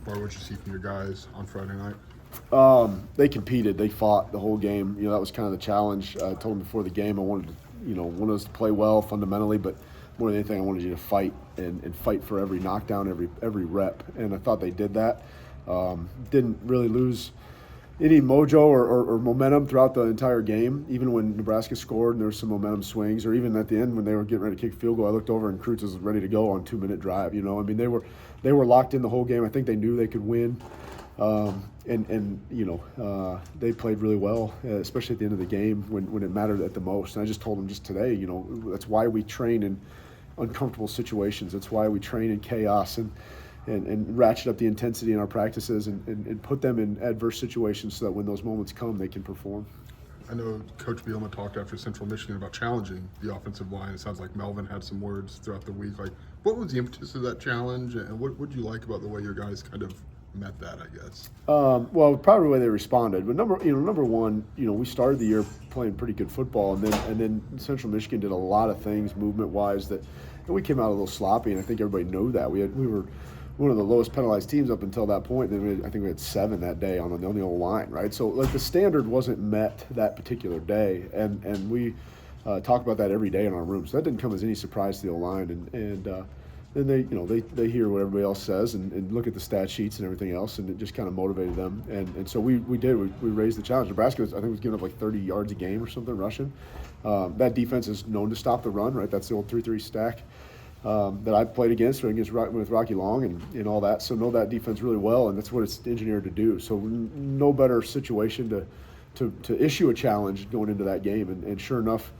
Bart, what you see from your guys on Friday night? They competed. They fought the whole game. That was kind of the challenge. I told them before the game I wanted us to play well fundamentally, but more than anything, I wanted you to fight and fight for every knockdown, every rep. And I thought they did that. Didn't really lose any mojo or momentum throughout the entire game. Even when Nebraska scored and there were some momentum swings, or even at the end when they were getting ready to kick a field goal, I looked over and Kreutz was ready to go on a 2-minute drive. They were locked in the whole game. I think they knew they could win. They played really well, especially at the end of the game when it mattered at the most. And I just told them just today, that's why we train in uncomfortable situations. That's why we train in chaos and ratchet up the intensity in our practices and put them in adverse situations so that when those moments come, they can perform. I know Coach Bielema talked after Central Michigan about challenging the offensive line. It sounds like Melvin had some words throughout the week. Like, what was the impetus of that challenge, and what would you like about the way your guys kind of met that, I guess? Well, probably the way they responded. But number one, we started the year playing pretty good football, and then Central Michigan did a lot of things movement-wise that we came out a little sloppy, and I think everybody knew that. We were one of the lowest penalized teams up until that point. Then I think we had 7 that day on the old line, right? So the standard wasn't met that particular day, and we talk about that every day in our room. So that didn't come as any surprise to the old line, and then they hear what everybody else says and look at the stat sheets and everything else, and it just kind of motivated them. And so we raised the challenge. Nebraska was giving up like 30 yards a game or something rushing. That defense is known to stop the run, right? That's the old 3-3 stack that I played against with Rocky Long and all that. So know that defense really well, and that's what it's engineered to do. So no better situation to issue a challenge going into that game, and sure enough.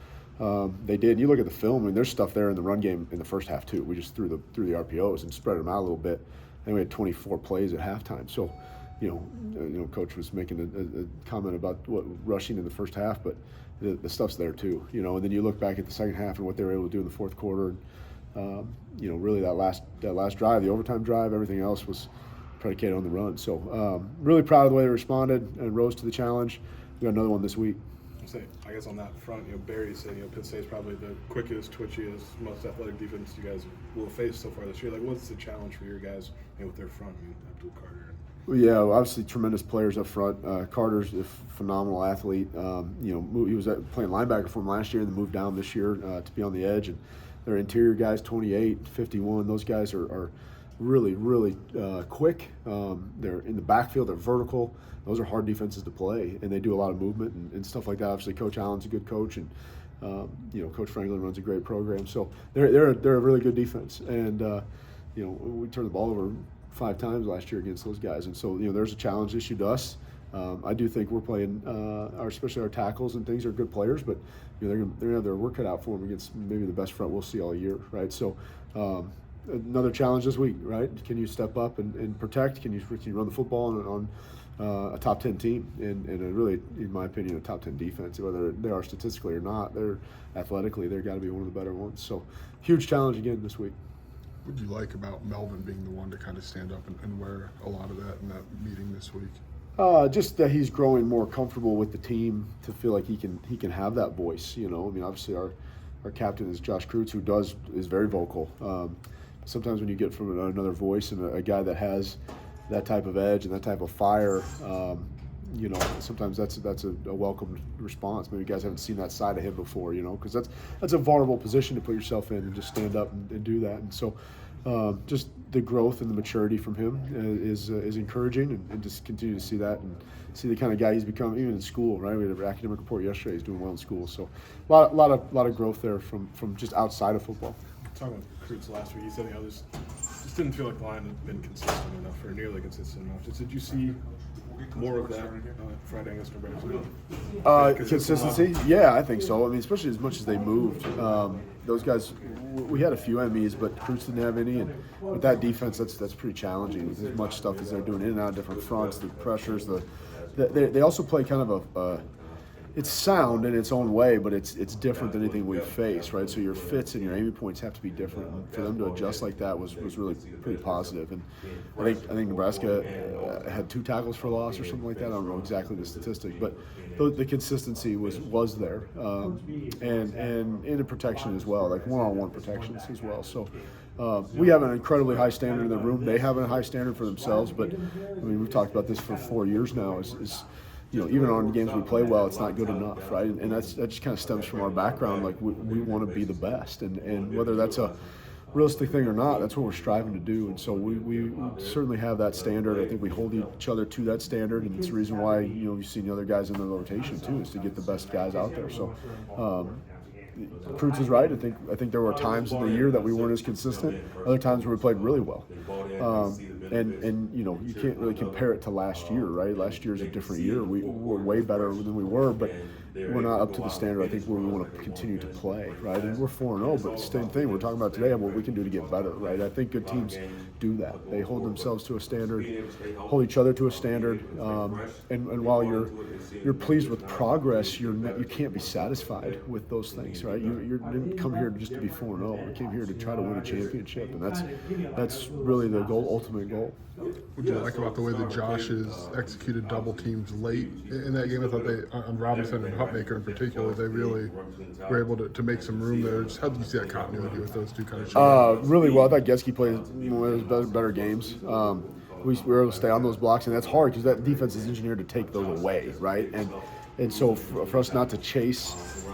They did. You look at the film, there's stuff there in the run game in the first half too. We just threw the RPOs and spread them out a little bit, and we had 24 plays at halftime. So, Coach was making a comment about what rushing in the first half, but the stuff's there too. And then you look back at the second half and what they were able to do in the fourth quarter. Really that last drive, the overtime drive, everything else was predicated on the run. So, really proud of the way they responded and rose to the challenge. We got another one this week. I guess on that front, Barry said, Penn State's probably the quickest, twitchiest, most athletic defense you guys will have faced so far this year. Like, what's the challenge for your guys with their front? Abdul Carter. Yeah, obviously tremendous players up front. Carter's a phenomenal athlete. He was playing linebacker for him last year and then moved down this year to be on the edge. And their interior guys, 28, 51, those guys are really, really quick. They're in the backfield. They're vertical. Those are hard defenses to play, and they do a lot of movement and stuff like that. Obviously, Coach Allen's a good coach, and Coach Franklin runs a great program. So they're a really good defense, and we turned the ball over 5 times last year against those guys, and so there's a challenge issued to us. I do think we're playing, especially our tackles and things are good players, but they're gonna have their work cut out for them against maybe the best front we'll see all year, right? So. Another challenge this week, right? Can you step up and protect? Can you run the football on a top 10 team and really, in my opinion, a top 10 defense? Whether they are statistically or not, they're athletically, they've got to be one of the better ones. So, huge challenge again this week. What do you like about Melvin being the one to kind of stand up and wear a lot of that in that meeting this week? Just that he's growing more comfortable with the team to feel like he can have that voice. Obviously our captain is Josh Kreutz, who is very vocal. Sometimes when you get from another voice and a guy that has that type of edge and that type of fire, sometimes that's a welcome response. Maybe guys haven't seen that side of him before, because that's a vulnerable position to put yourself in and just stand up and do that. And so, just the growth and the maturity from him is encouraging, and just continue to see that and see the kind of guy he's become, even in school. Right, we had an academic report yesterday. He's doing well in school, so a lot of growth there from just outside of football. Talking with Kreutz last week, he said just didn't feel like the line had been consistent enough or nearly consistent enough. Did you see more of that Friday against Nebraska? Consistency? Yeah, I think so. Especially as much as they moved. Those guys, we had a few MEs, but Kreutz didn't have any. And with that defense, that's pretty challenging. As much stuff as they're doing in and out of different fronts, the pressures. They also play kind of it's sound in its own way, but it's different than anything we've faced, right? So your fits and your aiming points have to be different. And for them to adjust like that was really pretty positive. And I think Nebraska had 2 tackles for loss or something like that. I don't know exactly the statistic, but the consistency was there, and in the protection as well, like one-on-one protections as well. So we have an incredibly high standard in the room. They have a high standard for themselves, but I mean we've talked about this for 4 years now. Is even on games we play well, it's not good enough, right? And that just kind of stems from our background. Like we want to be the best, and whether that's a realistic thing or not, that's what we're striving to do. And so we certainly have that standard. I think we hold each other to that standard, and it's the reason why you've seen the other guys in the rotation too, is to get the best guys out there. So. Prutz is right. I think there were times in the year that we weren't as consistent. Other times where we played really well, and you can't really compare it to last year, right? Last year is a different year. We were way better than we were, but we're not up to the standard I think where we want to continue to play, right? And we're 4-0, but same thing we're talking about today and what we can do to get better, right? I think good teams do that. They hold themselves to a standard, hold each other to a standard, and while you're pleased with progress, you can't be satisfied with those things, right? You didn't come here just to be 4-0. You came here to try to win a championship, and that's really the ultimate goal. What do you like about the way that Josh has executed double teams late in that game? I thought on Robinson and Hutmaker in particular, they really were able to make some room there. Just how did you see that continuity with those two kind of really well. I thought Geske played one of his better games. We were able to stay on those blocks, and that's hard because that defense is engineered to take those away, right? And so for us not to chase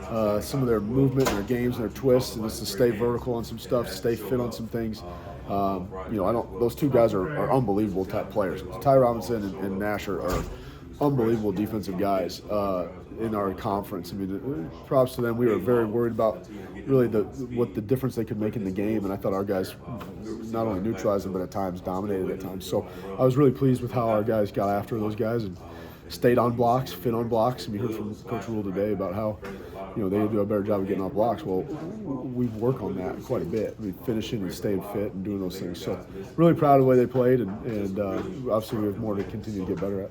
some of their movement and their games and their twists, and just to stay vertical on some stuff, stay fit on some things. Those two guys are unbelievable type players. Ty Robinson and Nash are unbelievable defensive guys in our conference. I mean, props to them. We were very worried about really what the difference they could make in the game, and I thought our guys not only neutralized them, but at times dominated at times. So I was really pleased with how our guys got after those guys and stayed on blocks, fit on blocks. And we heard from Coach Rule today about how they do a better job of getting off blocks. Well, we work on that quite a bit. I mean, finishing and staying fit and doing those things. So really proud of the way they played, and obviously we have more to continue to get better at.